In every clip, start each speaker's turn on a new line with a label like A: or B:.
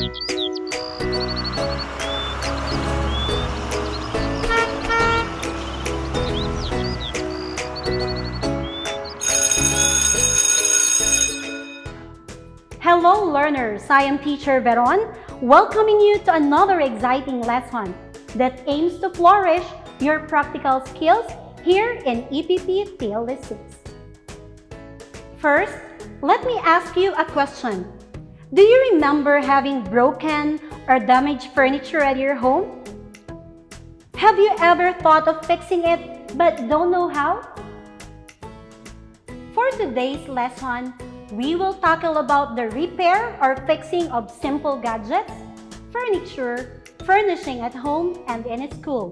A: Hello learners, I am teacher Veron, welcoming you to another exciting lesson that aims to flourish your practical skills here in EPP Field 6. First, let me ask you a question. Do you remember having broken or damaged furniture at your home? Have you ever thought of fixing it but don't know how? For today's lesson, we will tackle about the repair or fixing of simple gadgets, furniture, furnishing at home and in school,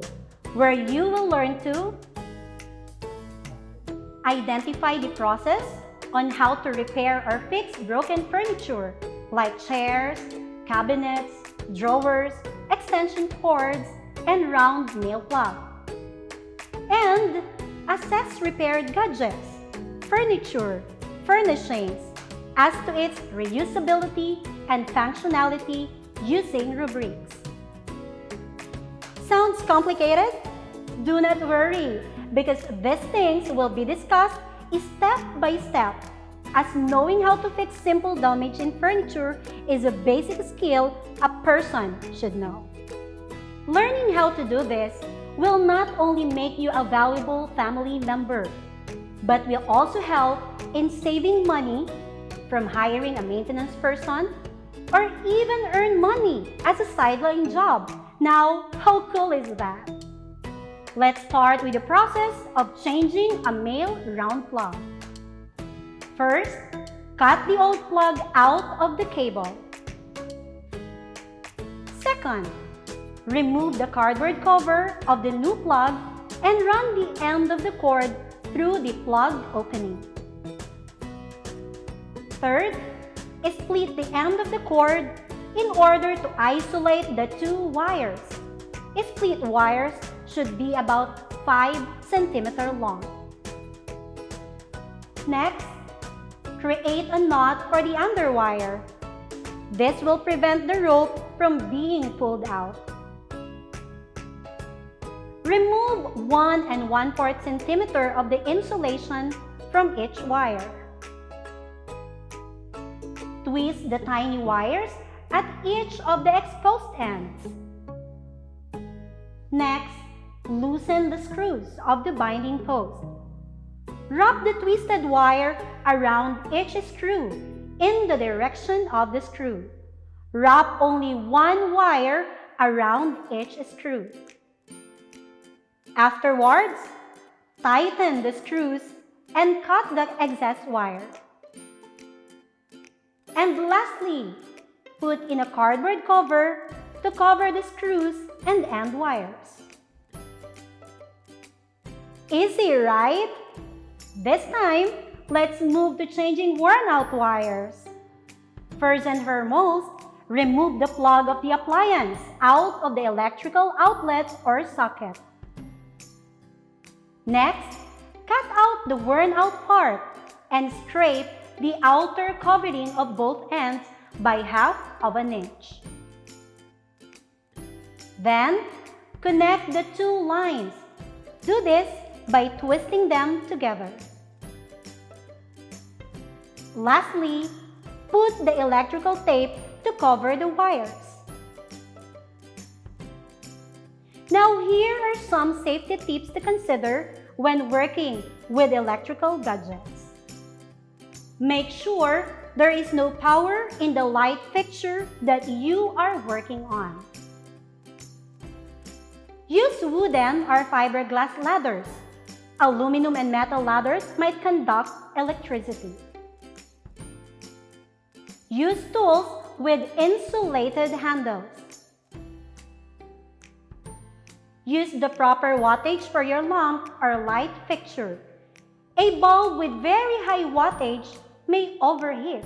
A: where you will learn to identify the process on how to repair or fix broken furniture like chairs, cabinets, drawers, extension cords, and round nail plug. And assess repaired gadgets, furniture, furnishings as to its reusability and functionality using rubrics. Sounds complicated? Do not worry, because these things will be discussed step by step, as knowing how to fix simple damage in furniture is a basic skill a person should know. Learning how to do this will not only make you a valuable family member, but will also help in saving money from hiring a maintenance person or even earn money as a sideline job. Now, how cool is that? Let's start with the process of changing a male round plug. First, cut the old plug out of the cable. Second, remove the cardboard cover of the new plug and run the end of the cord through the plug opening. Third, split the end of the cord in order to isolate the two wires. Split wires should be about 5 cm long. Next, create a knot for the underwire. This will prevent the rope from being pulled out. Remove 1 1/4 cm of the insulation from each wire. Twist the tiny wires at each of the exposed ends. Next, loosen the screws of the binding post. Wrap the twisted wire around each screw in the direction of the screw. Wrap only one wire around each screw. Afterwards, tighten the screws and cut the excess wire. And lastly, put in a cardboard cover to cover the screws and end wires. Easy, right? This time, let's move to changing worn-out wires. First and foremost, remove the plug of the appliance out of the electrical outlet or socket. Next, cut out the worn-out part and scrape the outer covering of both ends by 1/2 inch. Then, connect the two lines. Do this by twisting them together. Lastly, put the electrical tape to cover the wires. Now, here are some safety tips to consider when working with electrical gadgets. Make sure there is no power in the light fixture that you are working on. Use wooden or fiberglass ladders. Aluminum and metal ladders might conduct electricity. Use tools with insulated handles. Use the proper wattage for your lamp or light fixture. A bulb with very high wattage may overheat.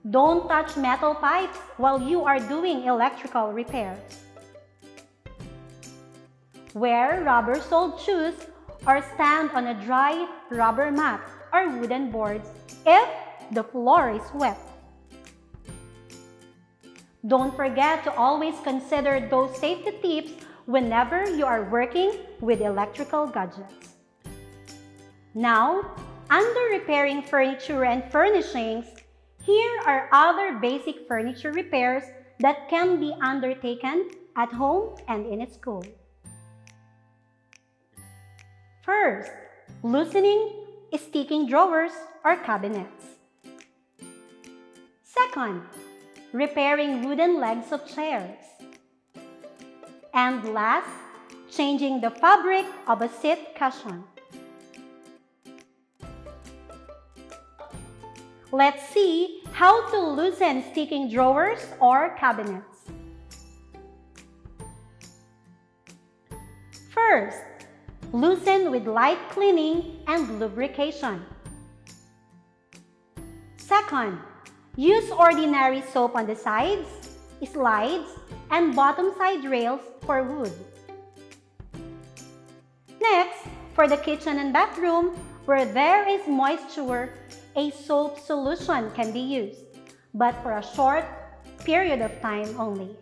A: Don't touch metal pipes while you are doing electrical repairs. Wear rubber-soled shoes or stand on a dry rubber mat or wooden boards if the floor is wet. Don't forget to always consider those safety tips whenever you are working with electrical gadgets. Now, under repairing furniture and furnishings, here are other basic furniture repairs that can be undertaken at home and in school. First, loosening sticking drawers or cabinets. Second, repairing wooden legs of chairs. And last, changing the fabric of a seat cushion. Let's see how to loosen sticking drawers or cabinets. First, loosen with light cleaning and lubrication. Second, use ordinary soap on the sides, slides, and bottom side rails for wood. Next, for the kitchen and bathroom, where there is moisture, a soap solution can be used, but for a short period of time only.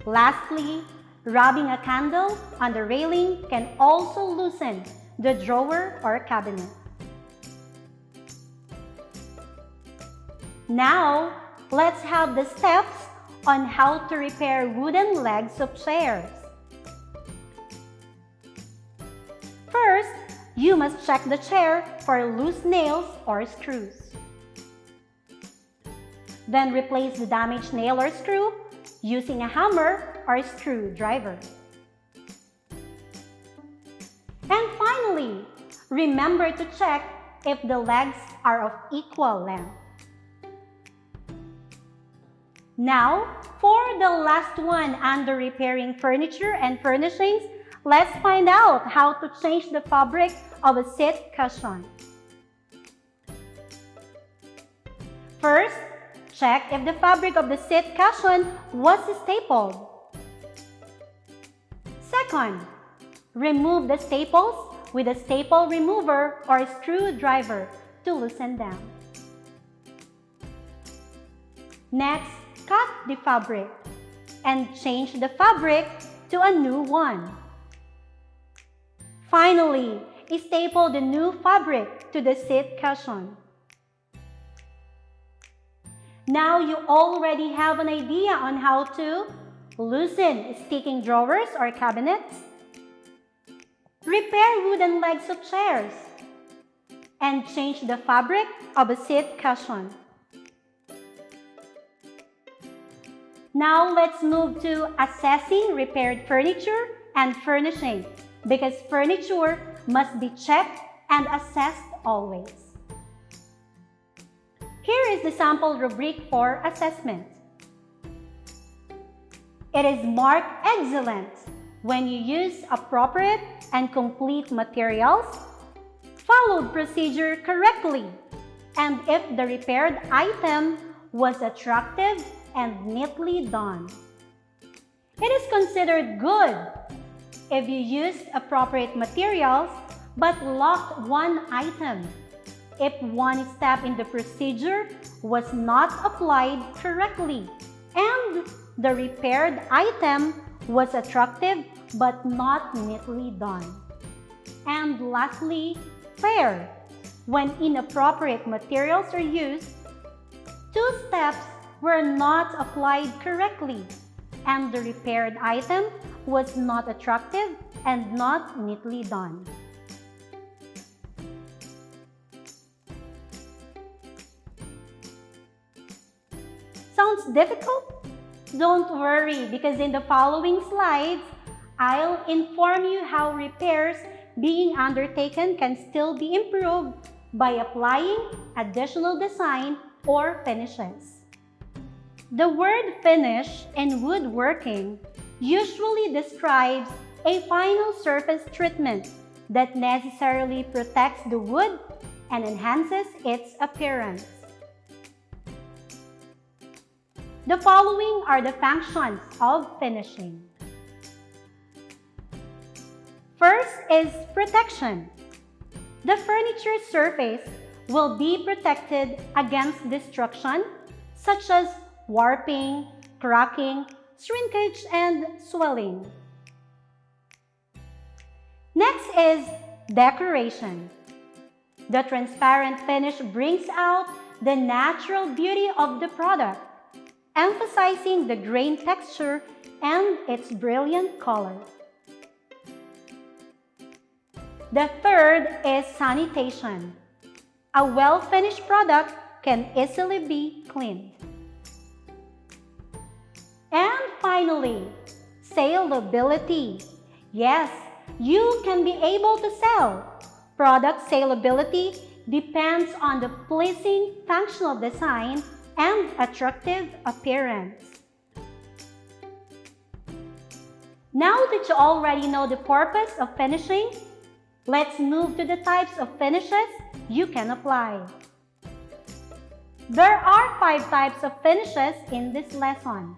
A: Lastly, rubbing a candle on the railing can also loosen the drawer or cabinet. Now, let's have the steps on how to repair wooden legs of chairs. First, you must check the chair for loose nails or screws. Then replace the damaged nail or screw using a hammer or screwdriver. And finally, remember to check if the legs are of equal length. Now, for the last one under repairing furniture and furnishings, let's find out how to change the fabric of a seat cushion. First, check if the fabric of the seat cushion was stapled. Second, remove the staples with a staple remover or screwdriver to loosen them. Next, cut the fabric and change the fabric to a new one. Finally, staple the new fabric to the seat cushion. Now you already have an idea on how to loosen sticking drawers or cabinets, repair wooden legs of chairs, and change the fabric of a seat cushion. Now let's move to assessing repaired furniture and furnishing, because furniture must be checked and assessed always. Here is the sample rubric for assessment. It is marked excellent when you use appropriate and complete materials, followed procedure correctly, and if the repaired item was attractive and neatly done. It is considered good if you used appropriate materials but lost one item, if one step in the procedure was not applied correctly, and the repaired item was attractive but not neatly done. And lastly, fair, when inappropriate materials are used, two steps were not applied correctly, and the repaired item was not attractive and not neatly done. Sounds difficult? Don't worry, because in the following slides, I'll inform you how repairs being undertaken can still be improved by applying additional design or finishes. The word finish in woodworking usually describes a final surface treatment that necessarily protects the wood and enhances its appearance. The following are the functions of finishing. First is protection. The furniture surface will be protected against destruction, such as warping, cracking, shrinkage, and swelling. Next is decoration. The transparent finish brings out the natural beauty of the product, emphasizing the grain texture and its brilliant color. The third is sanitation. A well-finished product can easily be cleaned. And finally, salability. Yes, you can be able to sell. Product salability depends on the pleasing functional design and attractive appearance. Now that you already know the purpose of finishing, let's move to the types of finishes you can apply. There are 5 types of finishes in this lesson.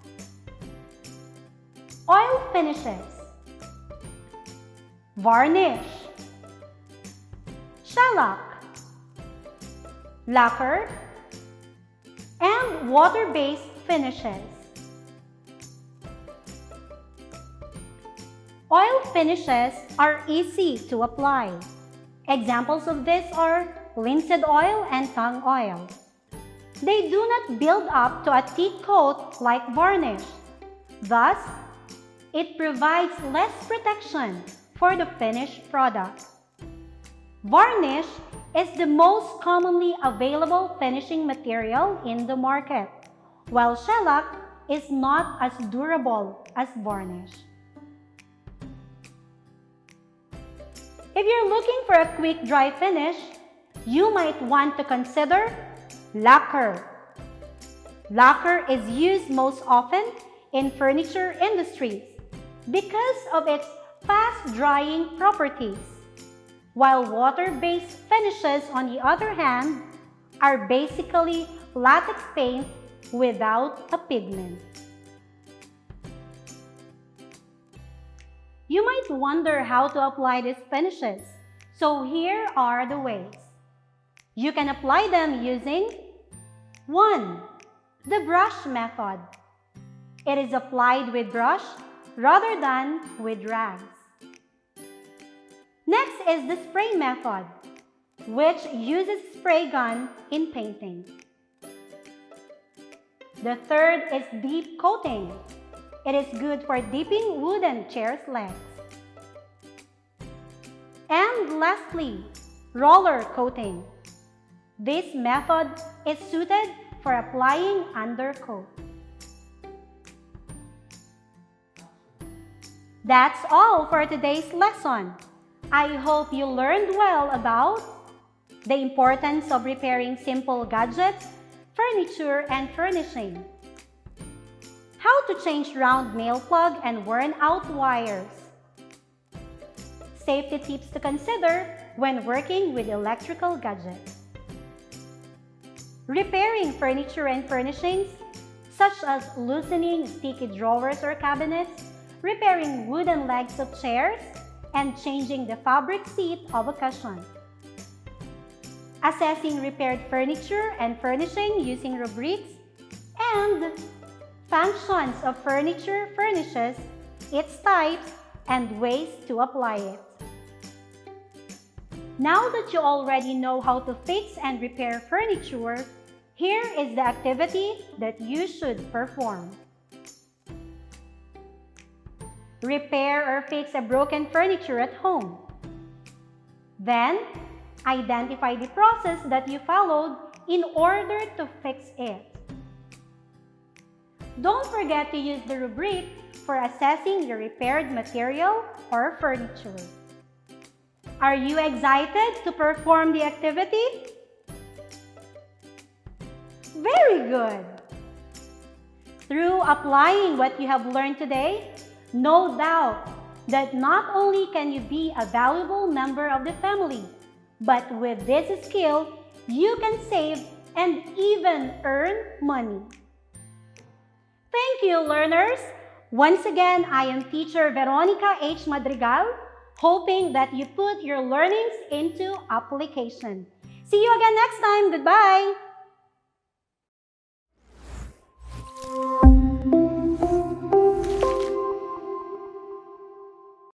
A: Oil finishes, varnish, shellac, lacquer, and water-based finishes. Oil finishes are easy to apply. Examples of this are linseed oil and tung oil. They do not build up to a thick coat like varnish. Thus, it provides less protection for the finished product. Varnish is the most commonly available finishing material in the market, while shellac is not as durable as varnish. If you're looking for a quick dry finish, you might want to consider lacquer. Lacquer is used most often in furniture industries because of its fast drying properties, while water-based finishes, on the other hand, are basically latex paint without a pigment. You might wonder how to apply these finishes, so here are the ways. You can apply them using 1. The brush method. It is applied with brush rather than with rags. Next is the spray method, which uses spray gun in painting. The third is deep coating. It is good for dipping wooden chairs' legs. And lastly, roller coating. This method is suited for applying undercoat. That's all for today's lesson. I hope you learned well about the importance of repairing simple gadgets, furniture, and furnishing, how to change round nail plug and worn-out wires, safety tips to consider when working with electrical gadgets, repairing furniture and furnishings, such as loosening sticky drawers or cabinets, repairing wooden legs of chairs, and changing the fabric seat of a cushion, assessing repaired furniture and furnishing using rubrics, and functions of furniture furnishes, its types, and ways to apply it. Now that you already know how to fix and repair furniture, here is the activity that you should perform. Repair or fix a broken furniture at home. Then, identify the process that you followed in order to fix it. Don't forget to use the rubric for assessing your repaired material or furniture. Are you excited to perform the activity? Very good! Through applying what you have learned today, no doubt that not only can you be a valuable member of the family, but with this skill, you can save and even earn money. Thank you, learners! Once again, I am teacher Veronica H. Madrigal, hoping that you put your learnings into application. See you again next time. Goodbye!